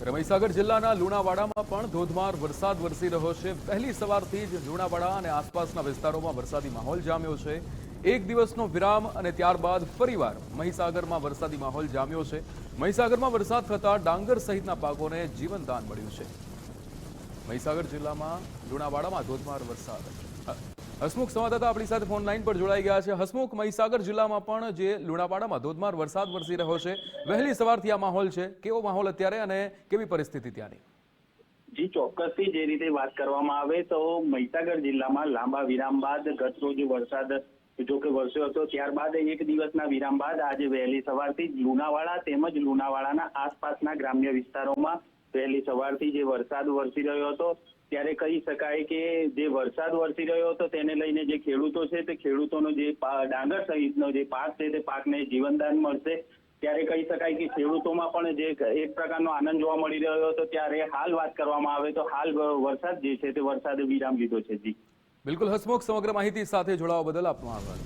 મહીસાગર જિલ્લાના લુણાવાડામાં પણ ધોધમાર વરસાદ વરસી રહ્યો છે। વહેલી સવારથી જ લુણાવાડા અને આસપાસના વિસ્તારોમાં વરસાદી માહોલ જામ્યો છે। એક દિવસનો વિરામ અને ત્યારબાદ ફરીવાર મહીસાગરમાં વરસાદી માહોલ જામ્યો છે। મહીસાગરમાં વરસાદ થતાં ડાંગર સહિતના પાકોને જીવનદાન મળ્યું છે। મહીસાગર જિલ્લામાં લુણાવાડામાં ધોધમાર વરસાદ। હસમુખ સંવાદદાતા આપણી સાથે ફોન લાઈન પર જોડાઈ ગયા છે। હસમુખ, મહીસાગર જિલ્લામાં પણ જે લુણાવાડામાં ધોધમાર વરસાદ વરસી રહ્યો છે, વહેલી સવારથી આ માહોલ છે, કેવો માહોલ અત્યારે અને કેવી પરિસ્થિતિ ત્યાંની? જી ચોક્કસથી જે રીતે વાત કરવામાં આવે તો મહીસાગર જિલ્લામાં લાંબા વિરામ બાદ ગતરોજ વરસાદ જોકે વરસ્યો હતો, ત્યારબાદ એક દિવસના વિરામ બાદ આજે વહેલી સવારથી લુણાવાડા તેમજ લુણાવાડાના આસપાસના ગ્રામ્ય વિસ્તારોમાં વહેલી સવારથી જે વરસાદ વરસી રહ્યો હતો, ત્યારે કહી શકાય કે જે વરસાદ વરસી રહ્યો હતો તેને લઈને જે ખેડૂતો છે તે ખેડૂતોનો જે ડાંગર સહિતનો જે પાક છે તે પાકને જીવનદાન મળશે। ત્યારે કહી શકાય કે ખેડૂતોમાં પણ જે એક પ્રકારનો આનંદ જોવા મળી રહ્યો હતો। ત્યારે હાલ વાત કરવામાં આવે તો હાલ વરસાદ જે છે તે વરસાદે વિરામ લીધો છે। જી બિલકુલ હસમુખ, સમગ્ર માહિતી સાથે જોડાવા બદલ આપનો આભાર।